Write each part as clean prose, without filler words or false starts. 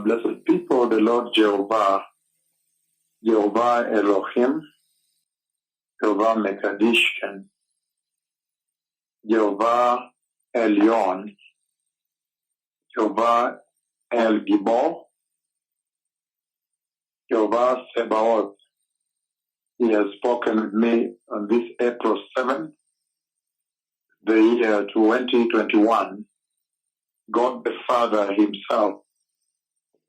Blessed people, the Lord Jehovah, Jehovah Elohim, Jehovah Mekadishkan, Jehovah Elyon, Jehovah El Gibor, Jehovah Sebaoth. He has spoken with me on this April 7th, the year 2021. God the Father himself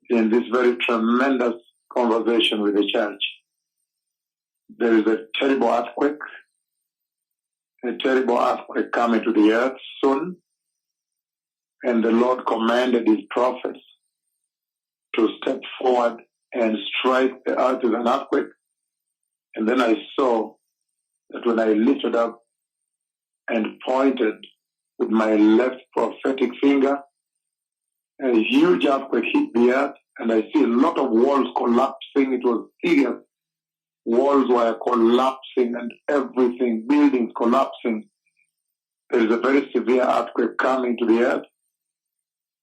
in this very tremendous conversation with the church. There is a terrible earthquake coming to the earth soon, and the Lord commanded his prophets to step forward and strike the earth with an earthquake. And then I saw that when I lifted up and pointed with my left prophetic finger, a huge earthquake hit the earth, and I see a lot of walls collapsing. It was serious. Walls were collapsing and everything, buildings collapsing. There is a very severe earthquake coming to the earth.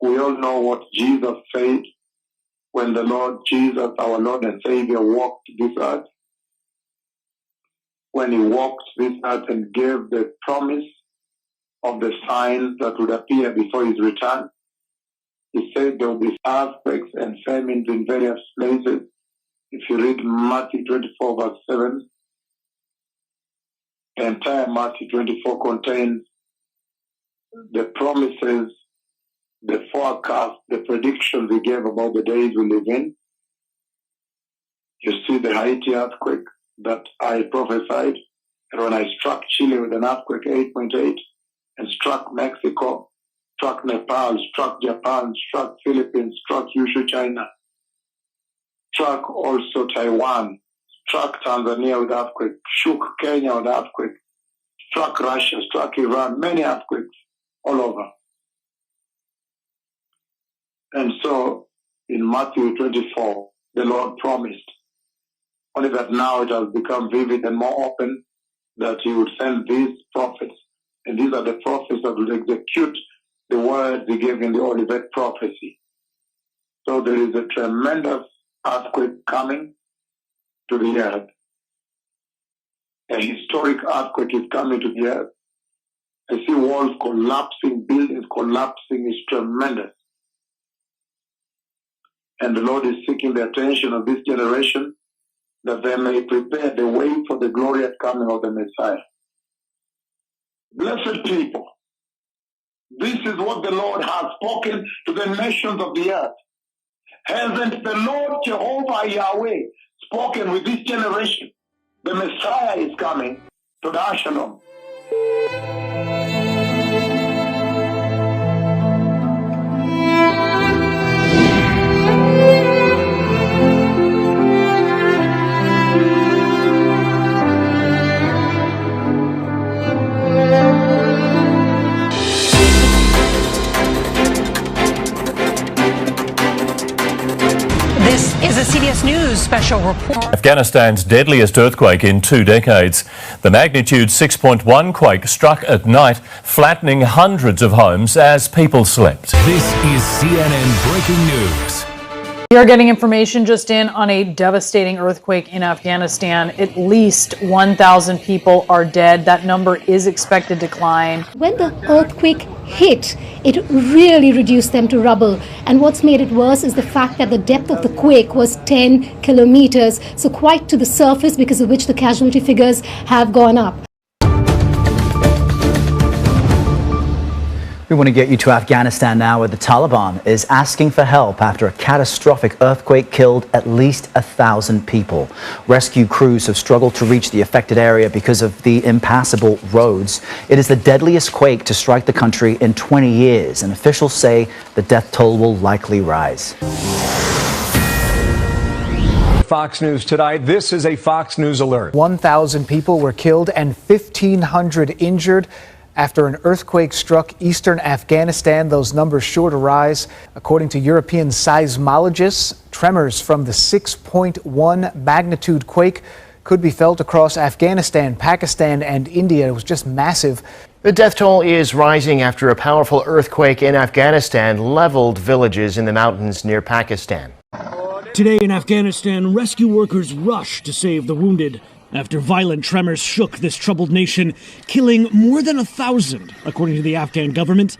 We all know what Jesus said when the Lord Jesus, our Lord and Savior, walked this earth. When he walked this earth and gave the promise of the signs that would appear before his return, he said there will be earthquakes and famines in various places. If you read Matthew 24 verse 7, the entire Matthew 24 contains the promises, the forecast, the predictions he gave about the days we live in. You see the Haiti earthquake that I prophesied, and when I struck Chile with an earthquake 8.8, and struck Mexico, struck Nepal, struck Japan, struck Philippines, struck Yushu, China, struck also Taiwan, struck Tanzania with earthquake, shook Kenya with earthquake, struck Russia, struck Iran, many earthquakes all over. And so in Matthew 24, the Lord promised, only that now it has become vivid and more open, that he would send these prophets. And these are the prophets that will execute the words he gave in the Olivet prophecy. So there is a tremendous earthquake coming to the earth. A historic earthquake is coming to the earth. I see walls collapsing, buildings collapsing. It's tremendous. And the Lord is seeking the attention of this generation that they may prepare the way for the glorious coming of the Messiah. Blessed people, this is what the Lord has spoken to the nations of the earth. Hasn't the Lord Jehovah Yahweh spoken with this generation? The Messiah is coming to the Shalom. Is a CBS News special report. Afghanistan's deadliest earthquake in 2 decades. The magnitude 6.1 quake struck at night, flattening hundreds of homes as people slept. This is CNN Breaking News. We are getting information just in on a devastating earthquake in Afghanistan. At least 1,000 people are dead. That number is expected to climb. When the earthquake hit, it really reduced them to rubble. And what's made it worse is the fact that the depth of the quake was 10 kilometers, so quite to the surface, because of which the casualty figures have gone up. We want to get you to Afghanistan now, where the Taliban is asking for help after a catastrophic earthquake killed at least 1,000 people. Rescue crews have struggled to reach the affected area because of the impassable roads. It is the deadliest quake to strike the country in 20 years, and officials say the death toll will likely rise. Fox News tonight. This is a Fox News alert. 1,000 people were killed and 1,500 injured after an earthquake struck eastern Afghanistan. Those numbers sure to rise. According to European seismologists, tremors from the 6.1 magnitude quake could be felt across Afghanistan, Pakistan, and India. It was just massive. The death toll is rising after a powerful earthquake in Afghanistan leveled villages in the mountains near Pakistan. Today in Afghanistan, rescue workers rush to save the wounded after violent tremors shook this troubled nation, killing more than 1,000, according to the Afghan government.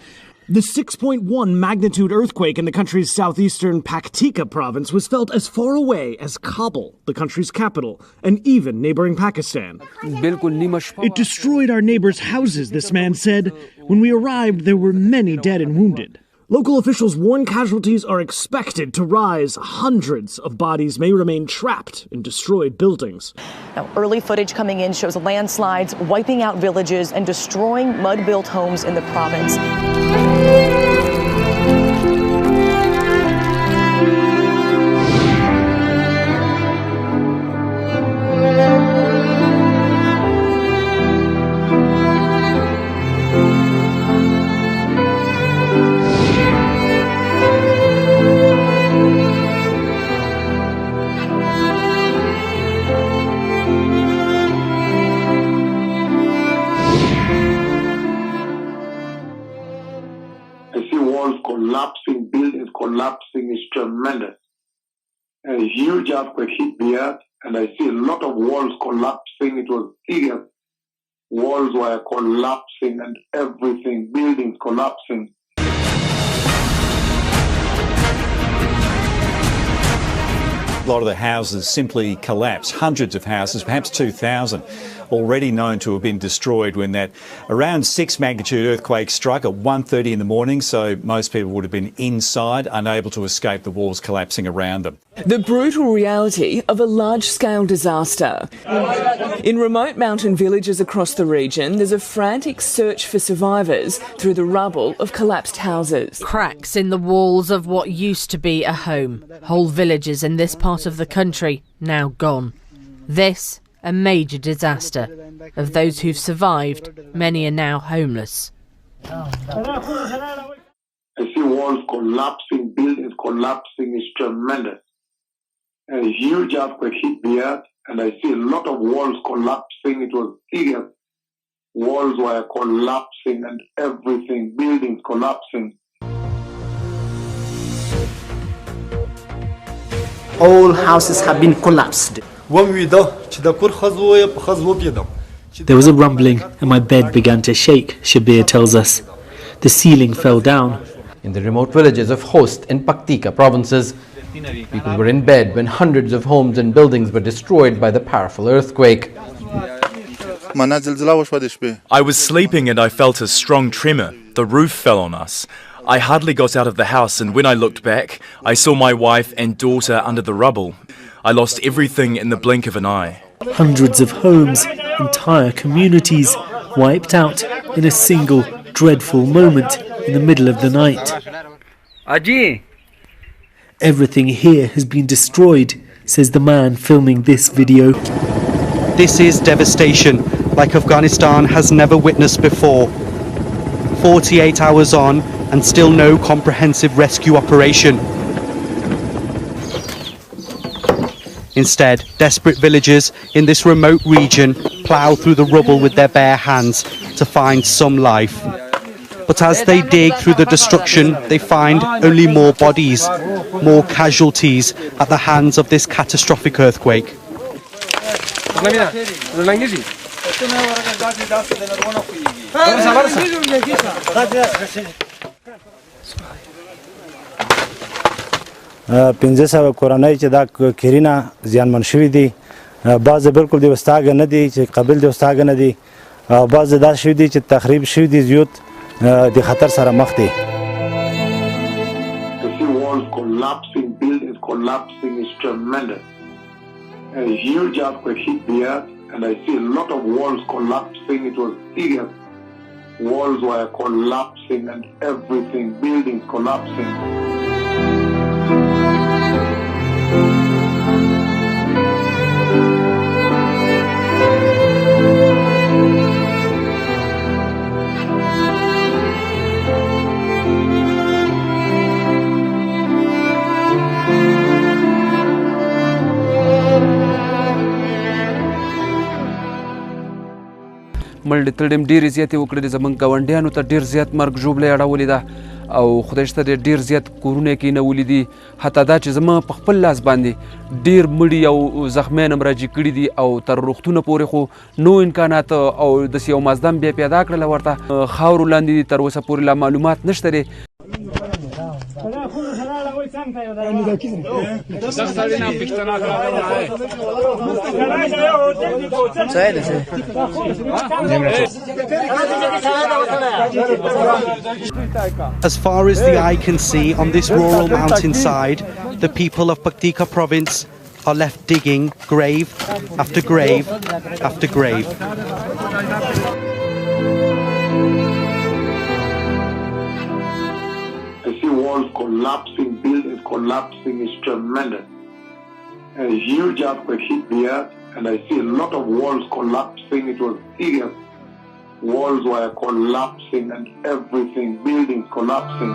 The 6.1 magnitude earthquake in the country's southeastern Paktika province was felt as far away as Kabul, the country's capital, and even neighboring Pakistan. It destroyed our neighbors' houses, this man said. When we arrived, there were many dead and wounded. Local officials warn casualties are expected to rise. Hundreds of bodies may remain trapped in destroyed buildings. Now, early footage coming in shows landslides wiping out villages and destroying mud-built homes in the province. Collapsing, buildings collapsing is tremendous. A huge earthquake hit the earth, and I see a lot of walls collapsing. It was serious. Walls were collapsing and everything, buildings collapsing. A lot of the houses simply collapsed. Hundreds of houses, perhaps 2,000, already known to have been destroyed when that around 6 magnitude earthquake struck at 1:30 in the morning, so most people would have been inside, unable to escape the walls collapsing around them. The brutal reality of a large-scale disaster. In remote mountain villages across the region, there's a frantic search for survivors through the rubble of collapsed houses. Cracks in the walls of what used to be a home. Whole villages in this part of the country now gone. This, a major disaster. Of those who've survived, many are now homeless. I see walls collapsing, buildings collapsing is tremendous. A huge earthquake hit the earth, and I see a lot of walls collapsing. It was serious. Walls were collapsing and everything, buildings collapsing. All houses have been collapsed. There was a rumbling and my bed began to shake, Shabir tells us. The ceiling fell down. In the remote villages of Host and Paktika provinces, people were in bed when hundreds of homes and buildings were destroyed by the powerful earthquake. I was sleeping and I felt a strong tremor. The roof fell on us. I hardly got out of the house, and when I looked back, I saw my wife and daughter under the rubble. I lost everything in the blink of an eye. Hundreds of homes, entire communities, wiped out in a single dreadful moment in the middle of the night. Everything here has been destroyed, says the man filming this video. This is devastation like Afghanistan has never witnessed before. 48 hours on and still no comprehensive rescue operation. Instead, desperate villagers in this remote region plough through the rubble with their bare hands to find some life. But as they dig through the destruction, they find only more bodies, more casualties at the hands of this catastrophic earthquake. پنځه سوه کورنۍ چې دا کیرینه زیانمن شوي دي بعضې بالکل د وستاګه نه دي چې قبل د وستاګه نه دي او بعضې داسې شوي دي چې تخریب شوي دي زیات د خطر سره مخ دي. To see walls collapsing, buildings collapsing is tremendous. A huge earthquake hit the earth, and I see a lot of walls collapsing. It was serious. Walls were collapsing and everything, buildings collapsing. منډې تړم ډېرې زیاتې وکړلې زموږ ګاونډیانو ته ډېر زیات مرګ ژوبله یې اړولې ده او خدای شته ډېر زیات کورونه یې کینولي دي حتی دا چې زما په خپل لاس باندې ډېر مړي او زخمیان هم راجي کړي دي او تر روغتونه پورې خو نو امکانات او داسې یو مازدم بیا پیدا کړله ورته خاورو لاندې دي تر اوسه پورې لا معلومات نشته دی As far as the eye can see on this rural mountainside, the people of Paktika province are left digging grave after grave after grave. Walls collapsing, buildings collapsing is tremendous. A huge earthquake hit the earth, and I see a lot of walls collapsing. It was serious. Walls were collapsing and everything, buildings collapsing.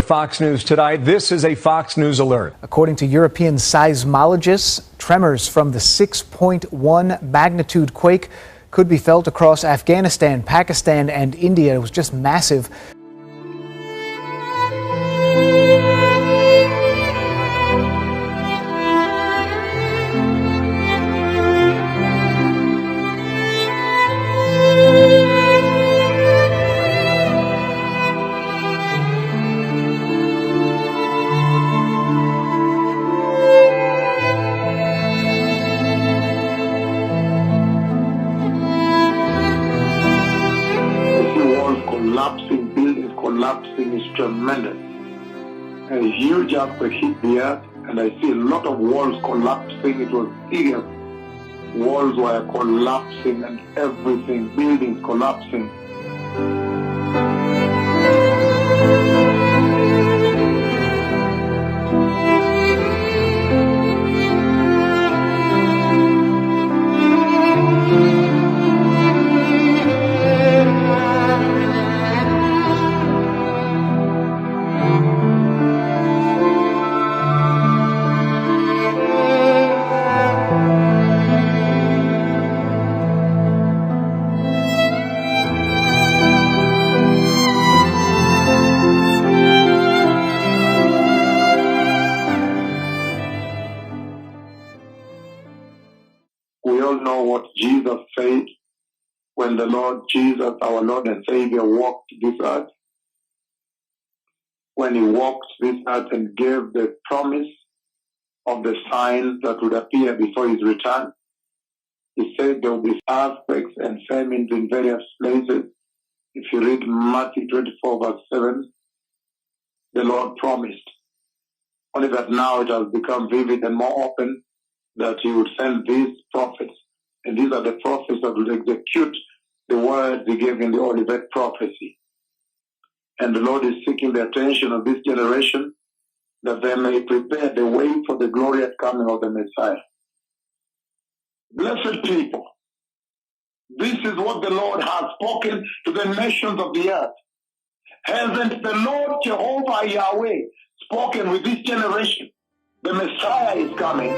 Fox News tonight. This is a Fox News alert. According to European seismologists, tremors from the 6.1 magnitude quake could be felt across Afghanistan, Pakistan, and India. It was just massive. Collapsing, buildings collapsing is tremendous. A huge earthquake hit the earth, and I see a lot of walls collapsing. It was serious. Walls were collapsing and everything, buildings collapsing. We all know what Jesus said when the Lord Jesus, our Lord and Savior, walked this earth. When he walked this earth and gave the promise of the signs that would appear before his return, he said there will be earthquakes and famines in various places. If you read Matthew 24 verse 7, the Lord promised. Only that now it has become vivid and more open that he would send these prophets. And these are the prophets that will execute the words he gave in the Olivet prophecy. And the Lord is seeking the attention of this generation that they may prepare the way for the glorious coming of the Messiah. Blessed people, this is what the Lord has spoken to the nations of the earth. Hasn't the Lord Jehovah Yahweh spoken with this generation? The Messiah is coming.